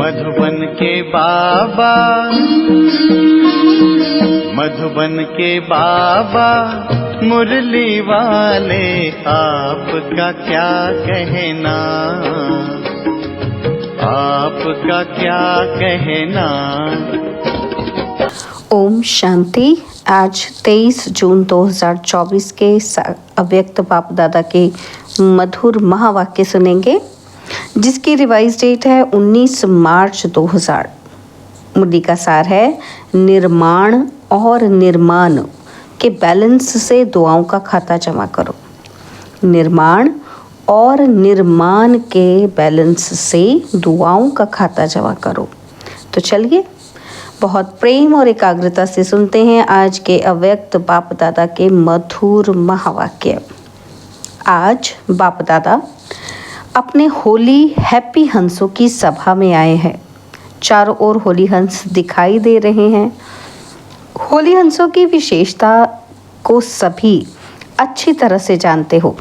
मधुबन के बाबा, मधुबन के बाबा मुरली वाले, आपका क्या कहना, आपका क्या कहना। ओम शांति। आज 23 जून 2024 के अव्यक्त बाप दादा के मधुर महावाक्य सुनेंगे, जिसकी रिवाइज डेट है 19 मार्च 2000। मुरली का सार है, निर्माण और निर्माण के बैलेंस से दुआओं का खाता जमा करो। निर्माण और निर्माण के बैलेंस से दुआओं का खाता जमा करो। तो चलिए बहुत प्रेम और एकाग्रता से सुनते हैं आज के अव्यक्त बाप दादा के मधुर महावाक्य। आज बाप दादा अपने होली हैप्पी हंसों की सभा में आए हैं। चारों ओर होली हंस दिखाई दे रहे हैं। होली हंसों की विशेषता को सभी अच्छी तरह से जानते हो।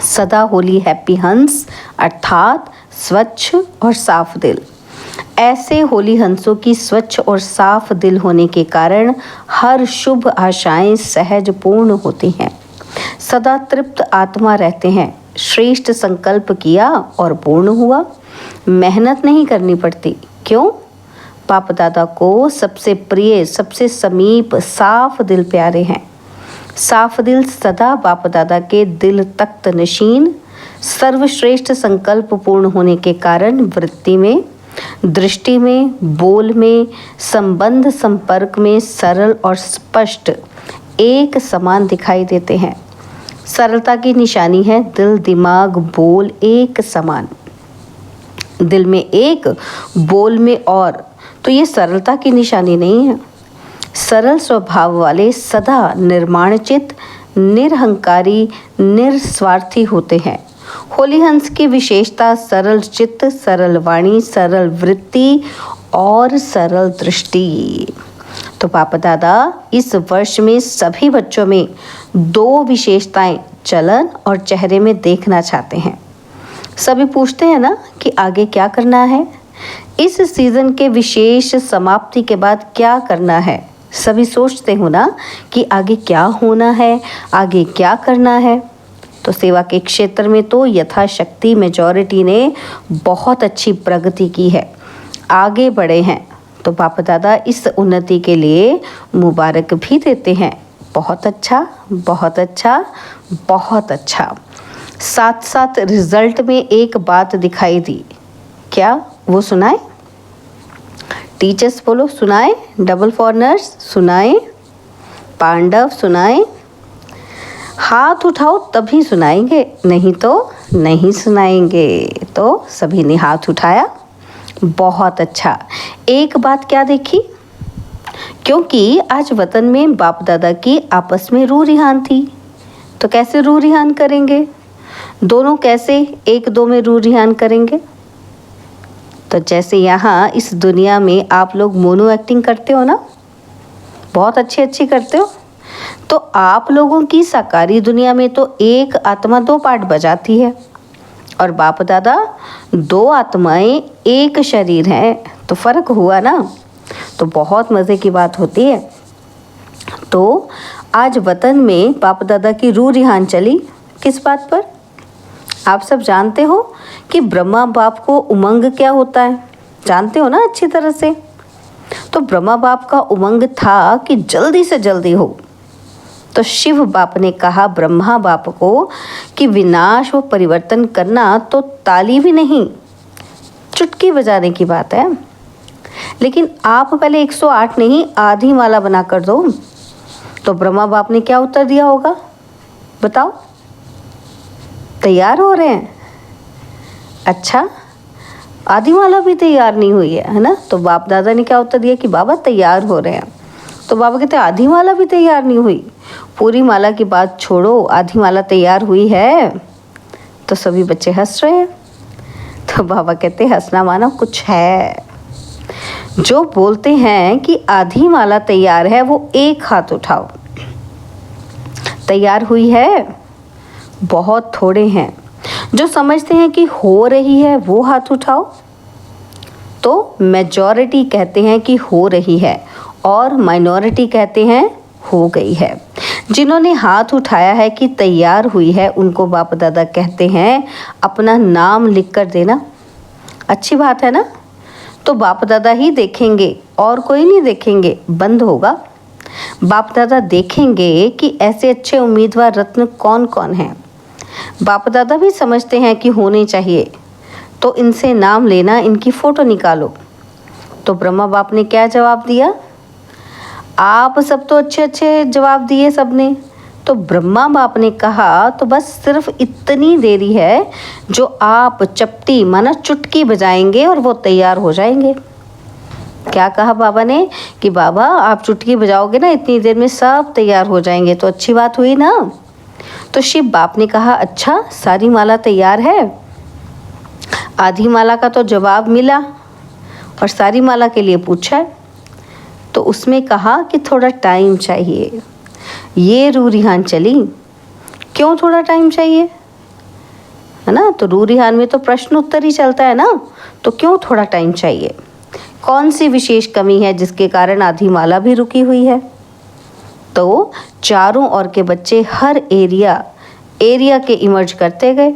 सदा होली हैप्पी हंस अर्थात स्वच्छ और साफ दिल। ऐसे होली हंसों की स्वच्छ और साफ दिल होने के कारण हर शुभ आशाएं सहज पूर्ण होती हैं। सदा तृप्त आत्मा रहते हैं। श्रेष्ठ संकल्प किया और पूर्ण हुआ। मेहनत नहीं करनी पड़ती। क्यों? बाप दादा को सबसे प्रिय, सबसे समीप साफ दिल प्यारे हैं। साफ दिल सदा बाप दादा के दिल तख्त नशीन। सर्वश्रेष्ठ संकल्प पूर्ण होने के कारण वृत्ति में, दृष्टि में, बोल में, संबंध संपर्क में सरल और स्पष्ट एक समान दिखाई देते हैं। सरलता की निशानी है दिल, दिमाग, बोल एक समान। दिल में एक, बोल में और, तो ये सरलता की निशानी नहीं है। सरल स्वभाव वाले सदा निर्माणचित, निरहंकारी, निस्वार्थी होते हैं। होली हंस की विशेषता सरल चित्त, सरल वाणी, सरल वृत्ति और सरल दृष्टि। तो बाप दादा इस वर्ष में सभी बच्चों में दो विशेषताएं चलन और चेहरे में देखना चाहते हैं। सभी पूछते हैं ना कि आगे क्या करना है, इस सीजन के विशेष समाप्ति के बाद क्या करना है। सभी सोचते हो ना कि आगे क्या होना है, आगे क्या करना है। तो सेवा के क्षेत्र में तो यथाशक्ति मेजॉरिटी ने बहुत अच्छी प्रगति की है, आगे बढ़े हैं। तो बाप दादा इस उन्नति के लिए मुबारक भी देते हैं। बहुत अच्छा, बहुत अच्छा, बहुत अच्छा। साथ साथ रिजल्ट में एक बात दिखाई दी। क्या? वो सुनाए? टीचर्स बोलो सुनाए, डबल फॉरनर्स सुनाए, पांडव सुनाए। हाथ उठाओ तभी सुनाएंगे, नहीं तो नहीं सुनाएंगे। तो सभी ने हाथ उठाया। बहुत अच्छा। एक बात क्या देखी? क्योंकि आज वतन में बाप दादा की आपस में रूह रिहान थी। तो कैसे रूह रिहान करेंगे? दोनों कैसे एक दो में रूह रिहान करेंगे? तो जैसे यहाँ इस दुनिया में आप लोग मोनो एक्टिंग करते हो ना, बहुत अच्छी करते हो। तो आप लोगों की साकारी दुनिया में तो एक आत्मा दो पार्ट बजाती है और बाप दादा दो आत्माएं एक शरीर हैं। तो फर्क हुआ ना। तो बहुत मज़े की बात होती है। तो आज वतन में बाप दादा की रूह रिहान चली। किस बात पर? आप सब जानते हो कि ब्रह्मा बाप को उमंग क्या होता है, जानते हो ना अच्छी तरह से। तो ब्रह्मा बाप का उमंग था कि जल्दी से जल्दी हो। तो शिव बाप ने कहा ब्रह्मा बाप को कि विनाश व परिवर्तन करना तो ताली भी नहीं, चुटकी बजाने की बात है। लेकिन आप पहले 108 नहीं आधी माला बना कर दो। तो ब्रह्मा बाप ने क्या उत्तर दिया होगा बताओ? तैयार हो रहे हैं? अच्छा, आधी माला भी तैयार नहीं हुई है ना। तो बाप दादा ने क्या उत्तर दिया कि बाबा तैयार हो रहे हैं। तो बाबा कहते आधी माला भी तैयार नहीं हुई? पूरी माला की बात छोड़ो, आधी माला तैयार हुई है। तो सभी बच्चे हंस रहे हैं। तो बाबा कहते हंसना माना कुछ है। जो बोलते हैं कि आधी माला तैयार है वो एक हाथ उठाओ। तैयार हुई है? बहुत थोड़े हैं। जो समझते हैं कि हो रही है वो हाथ उठाओ। तो मेजॉरिटी कहते हैं कि हो रही है और माइनॉरिटी कहते हैं हो गई है। जिन्होंने हाथ उठाया है कि तैयार हुई है, उनको बाप दादा कहते हैं अपना नाम लिख कर देना। अच्छी बात है ना। तो बाप दादा ही देखेंगे और कोई नहीं देखेंगे, बंद होगा। बाप दादा देखेंगे कि ऐसे अच्छे उम्मीदवार रत्न कौन कौन हैं। बाप दादा भी समझते हैं कि होने चाहिए, तो इनसे नाम लेना, इनकी फ़ोटो निकालो। तो ब्रह्मा बाप ने क्या जवाब दिया? आप सब तो अच्छे अच्छे जवाब दिए सबने। तो ब्रह्मा बाप ने कहा तो बस सिर्फ इतनी देरी है जो आप चपटी माना चुटकी बजाएंगे और वो तैयार हो जाएंगे। क्या कहा बाबा ने कि बाबा आप चुटकी बजाओगे ना, इतनी देर में सब तैयार हो जाएंगे। तो अच्छी बात हुई ना। तो शिव बाप ने कहा अच्छा सारी माला तैयार है। आधी माला का तो जवाब मिला और सारी माला के लिए पूछा है। तो उसमें कहा कि थोड़ा टाइम चाहिए। ये रू रिहान चली। क्यों थोड़ा टाइम चाहिए, है ना। तो रू रिहान में तो प्रश्न उत्तर ही चलता है ना। तो क्यों थोड़ा टाइम चाहिए? कौन सी विशेष कमी है जिसके कारण आधी माला भी रुकी हुई है? तो चारों ओर के बच्चे हर एरिया के इमर्ज करते गए।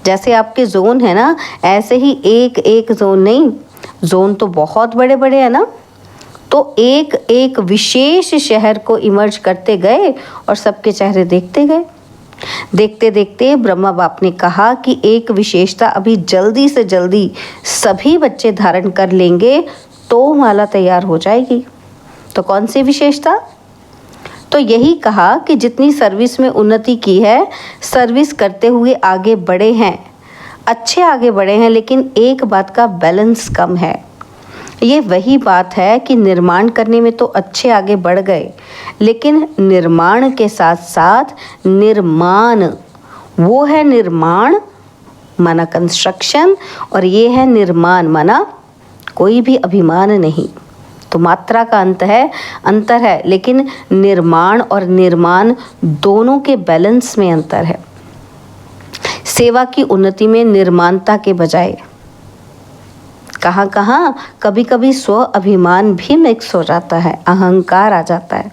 जैसे आपके जोन है ना, ऐसे ही एक एक जोन नहीं, जोन तो बहुत बड़े बड़े हैं ना। तो एक एक विशेष शहर को इमर्ज करते गए और सबके चेहरे देखते गए। देखते देखते ब्रह्मा बाप ने कहा कि एक विशेषता अभी जल्दी से जल्दी सभी बच्चे धारण कर लेंगे तो माला तैयार हो जाएगी। तो कौन सी विशेषता? तो यही कहा कि जितनी सर्विस में उन्नति की है, सर्विस करते हुए आगे बढ़े हैं, अच्छे आगे बढ़े हैं, लेकिन एक बात का बैलेंस कम है। ये वही बात है कि निर्माण करने में तो अच्छे आगे बढ़ गए, लेकिन निर्माण के साथ साथ निर्माण, वो है निर्माण माना कंस्ट्रक्शन और ये है निर्माण माना कोई भी अभिमान नहीं। तो मात्रा का अंतर है, लेकिन निर्माण और निर्माण दोनों के बैलेंस में अंतर है। सेवा की उन्नति में निर्माणता के बजाय कहाँ कभी कभी स्व अभिमान भी मिक्स हो जाता है, अहंकार आ जाता है।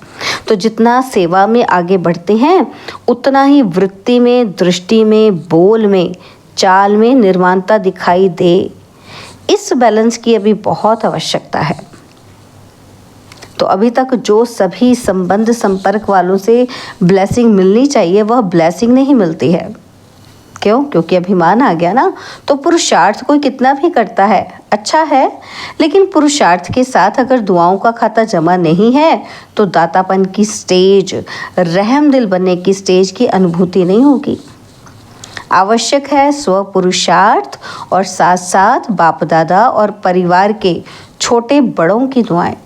तो जितना सेवा में आगे बढ़ते हैं उतना ही वृत्ति में, दृष्टि में, बोल में, चाल में निर्माणता दिखाई दे। इस बैलेंस की अभी बहुत आवश्यकता है। तो अभी तक जो सभी संबंध संपर्क वालों से ब्लेसिंग मिलनी चाहिए वह ब्लेसिंग नहीं मिलती है। क्यों? क्योंकि अभिमान आ गया ना। तो पुरुषार्थ कोई कितना भी करता है अच्छा है, लेकिन पुरुषार्थ के साथ अगर दुआओं का खाता जमा नहीं है तो दातापन की स्टेज, रहम दिल बनने की स्टेज की अनुभूति नहीं होगी। आवश्यक है स्व पुरुषार्थ और साथ साथ बाप दादा और परिवार के छोटे बड़ों की दुआएं।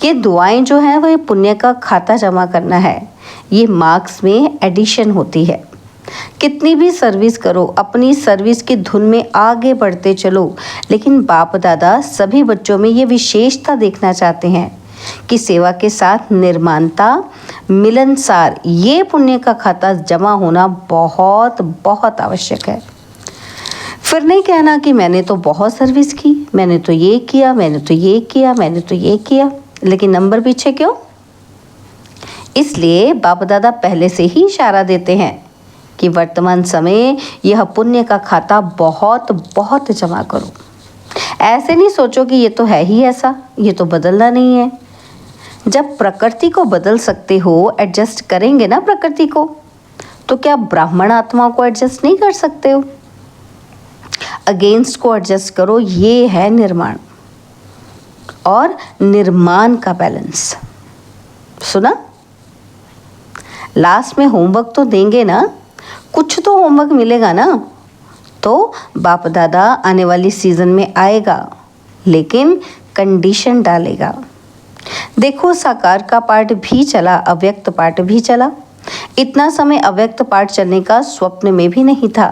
ये दुआएं जो हैं वो पुण्य का खाता जमा करना है। ये मार्क्स में एडिशन होती है। कितनी भी सर्विस करो, अपनी सर्विस की धुन में आगे बढ़ते चलो, लेकिन बाप दादा सभी बच्चों में ये विशेषता देखना चाहते हैं कि सेवा के साथ निर्माणता, मिलनसार, ये पुण्य का खाता जमा होना बहुत बहुत आवश्यक है। फिर नहीं कहना कि मैंने तो बहुत सर्विस की, मैंने तो ये किया, मैंने तो ये किया, मैंने तो ये किया, लेकिन नंबर पीछे क्यों? इसलिए बाप दादा पहले से ही इशारा देते हैं कि वर्तमान समय यह पुण्य का खाता बहुत बहुत जमा करो। ऐसे नहीं सोचो कि ये तो है ही ऐसा, ये तो बदलना नहीं है। जब प्रकृति को बदल सकते हो, एडजस्ट करेंगे ना प्रकृति को, तो क्या ब्राह्मण आत्मा को एडजस्ट नहीं कर सकते हो? अगेंस्ट को एडजस्ट करो। ये है निर्माण और निर्माण का बैलेंस। सुना? लास्ट में होमवर्क तो देंगे ना, कुछ तो होमवर्क मिलेगा ना। तो बाप दादा आने वाली सीजन में आएगा, लेकिन कंडीशन डालेगा। देखो साकार का पार्ट भी चला, अव्यक्त पार्ट भी चला। इतना समय अव्यक्त पार्ट चलने का स्वप्न में भी नहीं था।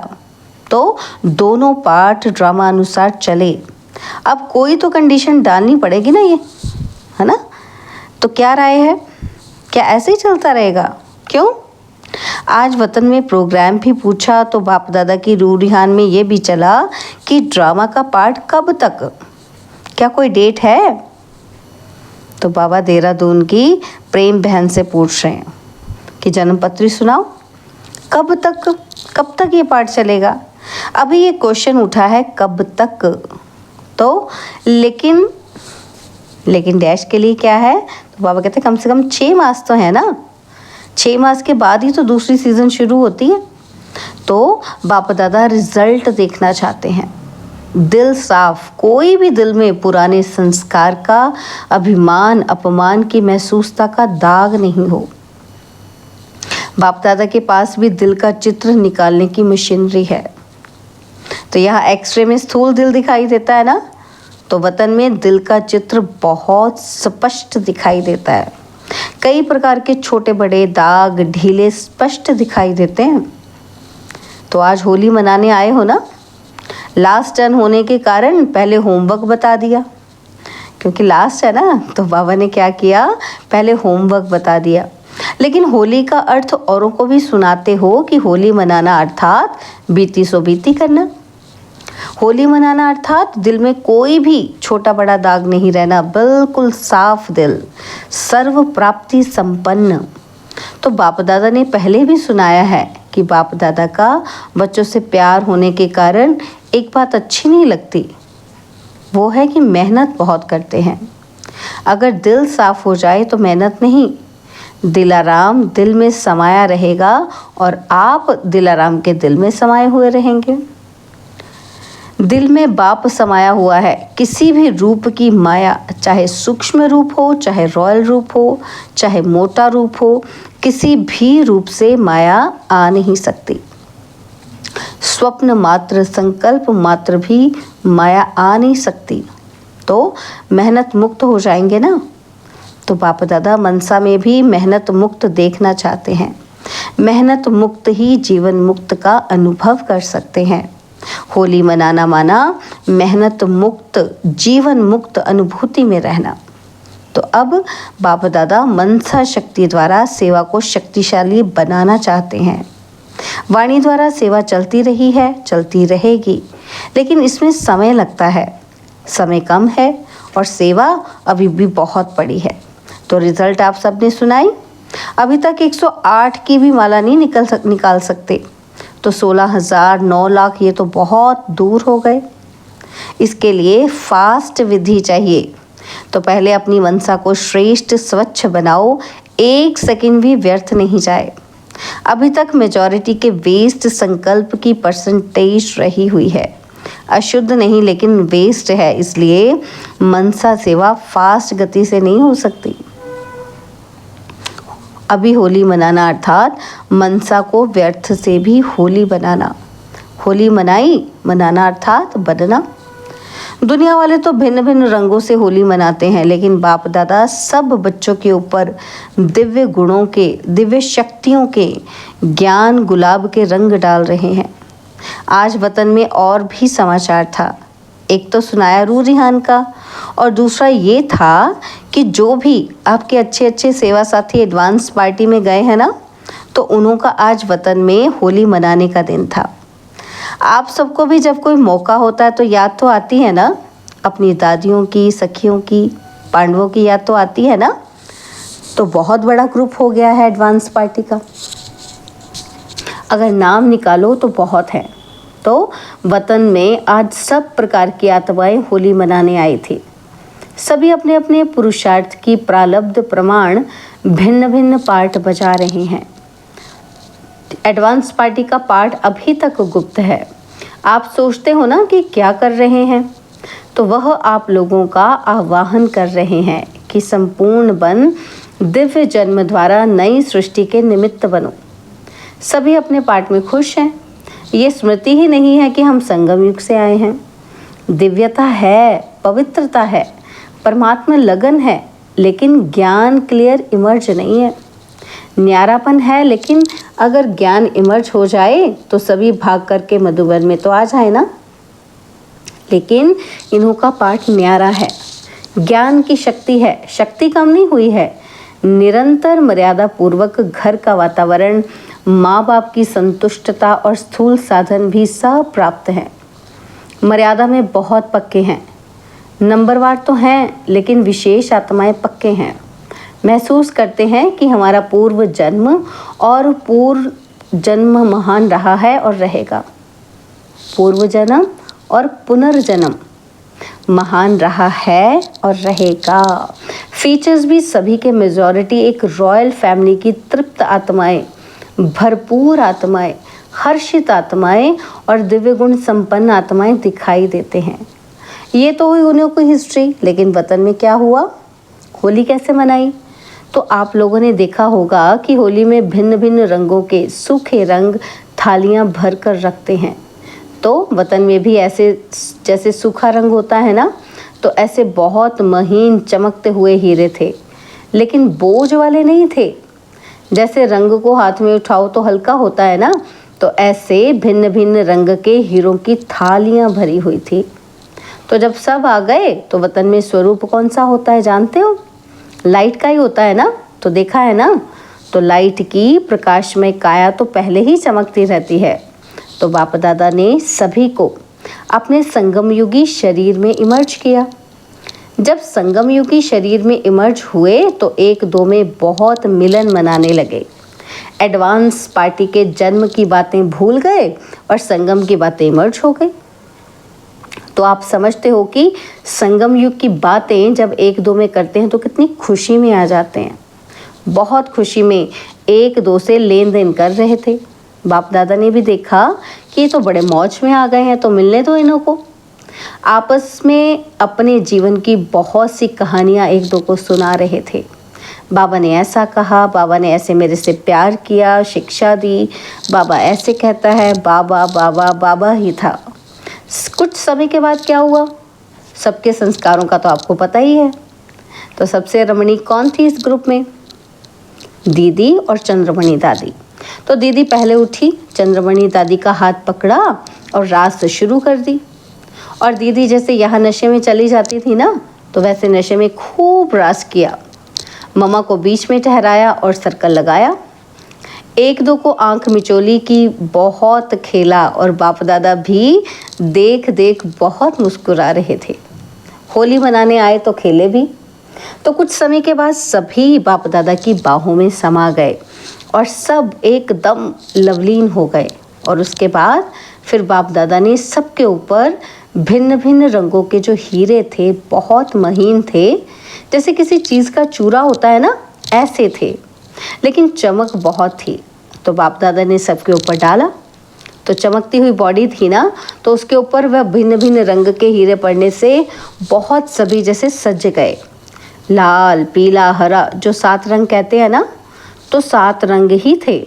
तो दोनों पार्ट ड्रामा अनुसार चले। अब कोई तो कंडीशन डालनी पड़ेगी ना, ये है ना। तो क्या राय है? क्या ऐसे ही चलता रहेगा? क्यों? आज वतन में प्रोग्राम भी पूछा तो बाप दादा की रूह रिहान में ये भी चला कि ड्रामा का पार्ट कब तक, क्या कोई डेट है? तो बाबा देहरादून की प्रेम बहन से पूछ रहे हैं कि जन्मपत्री सुनाओ, कब तक ये पाठ चलेगा? अभी ये क्वेश्चन उठा है कब तक, तो लेकिन डैश के लिए क्या है? तो बाबा कहते हैं कम से कम 6 मास तो है ना, 6 मास के बाद ही तो दूसरी सीज़न शुरू होती है। तो बाप दादा रिजल्ट देखना चाहते हैं, दिल साफ, कोई भी दिल में पुराने संस्कार का, अभिमान अपमान की महसूसता का दाग नहीं हो। बाप दादा के पास भी दिल का चित्र निकालने की मशीनरी है। तो यहाँ एक्सरे में स्थूल दिल दिखाई देता है ना, तो वतन में दिल का चित्र बहुत स्पष्ट दिखाई देता है। कई प्रकार के छोटे बड़े दाग ढीले स्पष्ट दिखाई देते हैं। तो आज होली मनाने आए हो ना, लास्ट टर्न होने के कारण पहले होमवर्क बता दिया, क्योंकि लास्ट है ना, तो बाबा ने क्या किया, पहले होमवर्क बता दिया। लेकिन होली का अर्थ औरों को भी सुनाते हो कि होली मनाना अर्थात बीती सो बीती करना। होली मनाना अर्थात दिल में कोई भी छोटा बड़ा दाग नहीं रहना, बिल्कुल साफ दिल, सर्व प्राप्ति संपन्न। तो बाप दादा ने पहले भी सुनाया है कि बाप दादा का बच्चों से प्यार होने के कारण एक बात अच्छी नहीं लगती, वो है कि मेहनत बहुत करते हैं। अगर दिल साफ हो जाए तो मेहनत नहीं, दिलाराम दिल में समाया रहेगा और आप दिलाराम के दिल में समाये हुए रहेंगे। दिल में बाप समाया हुआ है, किसी भी रूप की माया, चाहे सूक्ष्म रूप हो, चाहे रॉयल रूप हो, चाहे मोटा रूप हो, किसी भी रूप से माया आ नहीं सकती। स्वप्न मात्र, संकल्प मात्र भी माया आ नहीं सकती। तो मेहनत मुक्त हो जाएंगे ना। तो बाप दादा मनसा में भी मेहनत मुक्त देखना चाहते हैं। मेहनत मुक्त ही जीवन मुक्त का अनुभव कर सकते हैं। होली मनाना माना मेहनत मुक्त जीवन मुक्त अनुभूति में रहना। तो अब बाप दादा मनसा शक्ति द्वारा सेवा को शक्तिशाली बनाना चाहते हैं। वाणी द्वारा सेवा चलती रही है, चलती रहेगी, लेकिन इसमें समय लगता है, समय कम है और सेवा अभी भी बहुत बड़ी है। तो रिजल्ट आप सबने सुनाई। अभी तक 108 की भी माला नहीं निकाल सकते, तो 16,000 9 लाख ये तो बहुत दूर हो गए। इसके लिए फास्ट विधि चाहिए। तो पहले अपनी मनसा को श्रेष्ठ स्वच्छ बनाओ, 1 सेकंड भी व्यर्थ नहीं जाए। अभी तक मेजॉरिटी के वेस्ट संकल्प की परसेंटेज रही हुई है, अशुद्ध नहीं लेकिन वेस्ट है, इसलिए मनसा सेवा फास्ट गति से नहीं हो सकती। अभी होली मनाना अर्थात मनसा को व्यर्थ से भी होली बनाना। होली मनाना अर्थात बनना। दुनिया वाले तो भिन्न भिन्न रंगों से होली मनाते हैं, लेकिन बाप दादा सब बच्चों के ऊपर दिव्य गुणों के, दिव्य शक्तियों के, ज्ञान गुलाब के रंग डाल रहे हैं। आज वतन में और भी समाचार था। एक तो सुनाया रू रिहान का, और दूसरा ये था कि जो भी आपके अच्छे अच्छे सेवा साथी एडवांस पार्टी में गए हैं ना, तो उन्हों का आज वतन में होली मनाने का दिन था। आप सबको भी जब कोई मौका होता है तो याद तो आती है ना, अपनी दादियों की, सखियों की, पांडवों की याद तो आती है ना। तो बहुत बड़ा ग्रुप हो गया है एडवांस पार्टी का, अगर नाम निकालो तो बहुत है। तो वतन में आज सब प्रकार की आत्माएं होली मनाने आई थी। सभी अपने अपने पुरुषार्थ की प्रारब्ध प्रमाण भिन्न भिन्न पार्ट बजा रहे हैं। एडवांस पार्टी का पार्ट अभी तक गुप्त है। आप सोचते हो ना कि क्या कर रहे हैं, तो वह आप लोगों का आह्वान कर रहे हैं कि संपूर्ण बन दिव्य जन्म द्वारा नई सृष्टि के निमित्त बनो। सभी अपने पार्ट में खुश हैं। ये स्मृति ही नहीं है कि हम संगम युग से आए हैं। दिव्यता है, पवित्रता है, परमात्मा लगन है, लेकिन ज्ञान क्लियर इमर्ज नहीं है। न्यारापन है, लेकिन अगर ज्ञान इमर्ज हो जाए तो सभी भाग करके मधुबन में तो आ जाए ना। लेकिन इन्हों का पाठ न्यारा है, ज्ञान की शक्ति है, शक्ति कम नहीं हुई है। निरंतर मर्यादा पूर्वक घर का वातावरण, माँ बाप की संतुष्टता और स्थूल साधन भी सब प्राप्त हैं। मर्यादा में बहुत पक्के हैं। नंबरवार तो हैं, लेकिन विशेष आत्माएं पक्के हैं। महसूस करते हैं कि हमारा पूर्व जन्म और पूर्व जन्म महान रहा है और रहेगा। पूर्व जन्म और पुनर्जन्म महान रहा है और रहेगा। फीचर्स भी सभी के मेजॉरिटी एक रॉयल फैमिली की तृप्त आत्माएं, भरपूर आत्माएं, हर्षित आत्माएं और दिव्य गुण संपन्न आत्माएं दिखाई देते हैं। ये तो हुई उन्हें कोई हिस्ट्री, लेकिन वतन में क्या हुआ, होली कैसे मनाई? तो आप लोगों ने देखा होगा कि होली में भिन्न भिन्न रंगों के सूखे रंग थालियां भर कर रखते हैं। तो वतन में भी ऐसे जैसे सूखा रंग होता है ना, तो ऐसे बहुत महीन चमकते हुए हीरे थे, लेकिन बोझ वाले नहीं थे। जैसे रंग को हाथ में उठाओ तो हल्का होता है ना, तो ऐसे भिन्न भिन्न रंग के हीरों की थालियां भरी हुई थी। तो जब सब आ गए तो वतन में स्वरूप कौन सा होता है जानते हो? लाइट का ही होता है ना। तो देखा है ना, तो लाइट की प्रकाशमय काया तो पहले ही चमकती रहती है। तो बाप दादा ने सभी को अपने संगमयुगी शरीर में इमर्ज किया। जब संगमयुगी शरीर में इमर्ज हुए तो एक दो में बहुत मिलन मनाने लगे। एडवांस पार्टी के जन्म की बातें भूल गए और संगम की बातें इमर्ज हो गई। तो आप समझते हो कि संगम युग की बातें जब एक दो में करते हैं तो कितनी खुशी में आ जाते हैं। बहुत खुशी में एक दो से लेन देन कर रहे थे। बाप दादा ने भी देखा कि ये तो बड़े मौज में आ गए हैं, तो मिलने दो इन्हों को। आपस में अपने जीवन की बहुत सी कहानियां एक दो को सुना रहे थे। बाबा ने ऐसा कहा, बाबा ने ऐसे मेरे से प्यार किया, शिक्षा दी, बाबा ऐसे कहता है, बाबा बाबा बाबा ही था। कुछ समय के बाद क्या हुआ, सबके संस्कारों का तो आपको पता ही है। तो सबसे रमणीक कौन थी इस ग्रुप में? दीदी और चंद्रमणि दादी। तो दीदी पहले उठी, चंद्रमणि दादी का हाथ पकड़ा और रास शुरू कर दी। और दीदी जैसे यहाँ नशे में चली जाती थी ना, तो वैसे नशे में खूब रास किया। मम्मा को बीच में ठहराया और सर्कल लगाया। एक दो को आंख मिचोली की बहुत खेला और बाप दादा भी देख देख बहुत मुस्कुरा रहे थे। होली मनाने आए तो खेले भी। तो कुछ समय के बाद सभी बाप दादा की बाहों में समा गए और सब एकदम लवलीन हो गए। और उसके बाद फिर बाप दादा ने सबके ऊपर भिन्न भिन्न रंगों के जो हीरे थे, बहुत महीन थे, जैसे किसी चीज़ का चूरा होता है ना, ऐसे थे, लेकिन चमक बहुत थी। तो बाप दादा ने सबके ऊपर डाला। तो चमकती हुई बॉडी थी ना, तो उसके ऊपर वह भिन्न भिन्न रंग के हीरे पड़ने से बहुत सभी जैसे सज गए। लाल, पीला, हरा, जो 7 रंग कहते हैं ना, तो 7 रंग ही थे।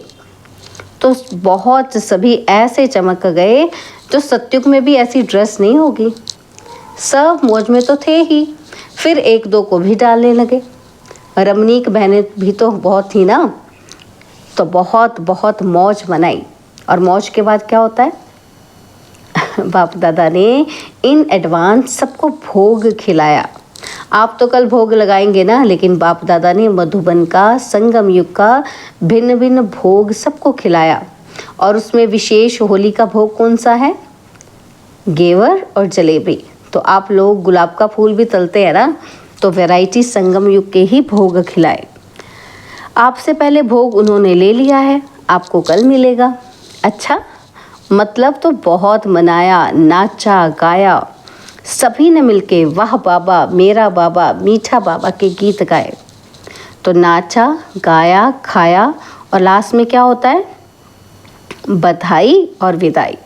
तो बहुत सभी ऐसे चमक गए, जो सत्युग में भी ऐसी ड्रेस नहीं होगी। सब मौज में तो थे ही, फिर एक दो को भी डालने लगे। रमणीक बहनें भी तो बहुत थी ना, तो बहुत बहुत मौज मनाई। और मौज के बाद क्या होता है, बाप दादा ने इन एडवांस सबको भोग खिलाया। आप तो कल भोग लगाएंगे ना, लेकिन बाप दादा ने मधुबन का, संगम युग का भिन्न भिन्न भोग सबको खिलाया। और उसमें विशेष होली का भोग कौन सा है? घेवर और जलेबी। तो आप लोग गुलाब का फूल भी तलते हैं ना, तो वैरायटी संगम युग के ही भोग खिलाए। आपसे पहले भोग उन्होंने ले लिया है, आपको कल मिलेगा। अच्छा, मतलब तो बहुत मनाया, नाचा गाया। सभी ने मिलके वाह बाबा, मेरा बाबा, मीठा बाबा के गीत गाए। तो नाचा गाया, खाया, और लास्ट में क्या होता है? बधाई और विदाई।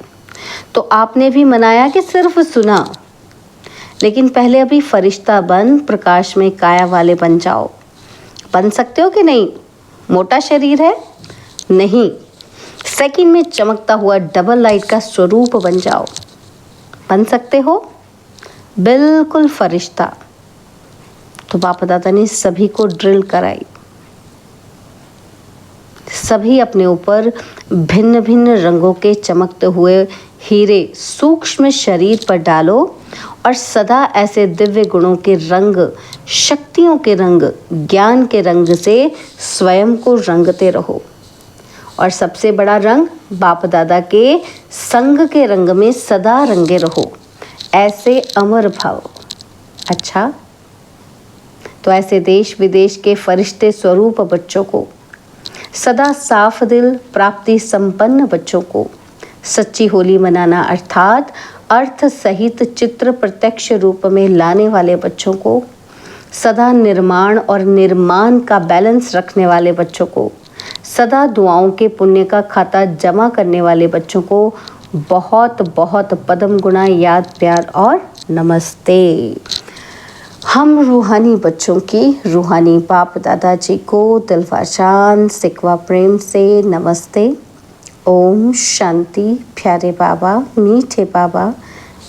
तो आपने भी मनाया कि सिर्फ सुना? लेकिन पहले अभी फरिश्ता बन, प्रकाश में काया वाले बन जाओ। बन सकते हो कि नहीं? मोटा शरीर है नहीं, सेकंड में चमकता हुआ डबल लाइट का स्वरूप बन जाओ। बन सकते हो? बिल्कुल फरिश्ता। तो बाप दादा ने सभी को ड्रिल कराई। सभी अपने ऊपर भिन्न भिन्न रंगों के चमकते हुए हीरे सूक्ष्म शरीर पर डालो और सदा ऐसे दिव्य गुणों के रंग, शक्तियों के रंग, ज्ञान के रंग से स्वयं को रंगते रहो। और सबसे बड़ा रंग बाप दादा के संग के रंग में सदा रंगे रहो। ऐसे अमर भाव। अच्छा, तो ऐसे देश विदेश के फरिश्ते स्वरूप बच्चों को, सदा साफ दिल प्राप्ति संपन्न बच्चों को सच्ची होली मनाना अर्थात अर्थ सहित चित्र प्रत्यक्ष रूप में लाने वाले बच्चों को, सदा निर्माण और निर्माण का बैलेंस रखने वाले बच्चों को, सदा दुआओं के पुण्य का खाता जमा करने वाले बच्चों को बहुत बहुत पदम गुणा याद प्यार और नमस्ते। हम रूहानी बच्चों की रूहानी बाप दादाजी को दिलवाशान सिकवा प्रेम से नमस्ते। ओम शांति। प्यारे बाबा, मीठे बाबा,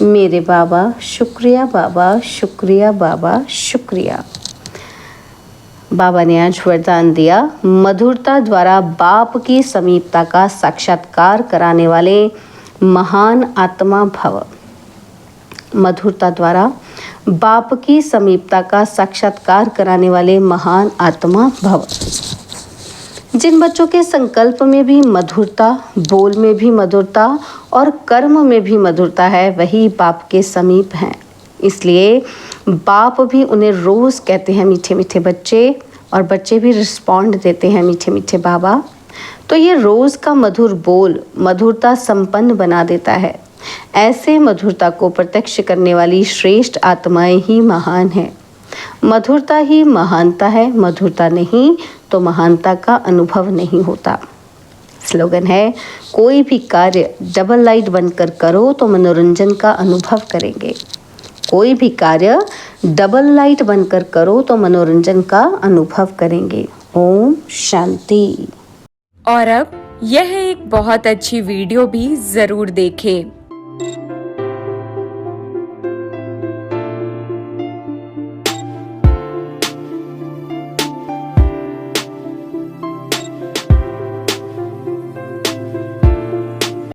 मेरे बाबा, शुक्रिया बाबा, शुक्रिया बाबा, शुक्रिया। बाबा ने आज वरदान दिया, मधुरता द्वारा बाप की समीपता का साक्षात्कार कराने वाले महान आत्मा भव। मधुरता द्वारा बाप की समीपता का साक्षात्कार कराने वाले महान आत्मा भव। जिन बच्चों के संकल्प में भी मधुरता, बोल में भी मधुरता और कर्म में भी मधुरता है, वही बाप के समीप हैं। इसलिए बाप भी उन्हें रोज़ कहते हैं मीठे मीठे बच्चे, और बच्चे भी रिस्पॉन्ड देते हैं मीठे मीठे बाबा। तो ये रोज़ का मधुर बोल मधुरता संपन्न बना देता है। ऐसे मधुरता को प्रत्यक्ष करने वाली श्रेष्ठ आत्माएं ही महान हैं। मधुरता ही महानता है, मधुरता नहीं तो महानता का अनुभव नहीं होता। स्लोगन है, कोई भी कार्य डबल लाइट बनकर करो तो मनोरंजन का अनुभव करेंगे। कोई भी कार्य डबल लाइट बनकर करो तो मनोरंजन का अनुभव करेंगे। ओम शांति। और अब यह एक बहुत अच्छी वीडियो भी जरूर देखें।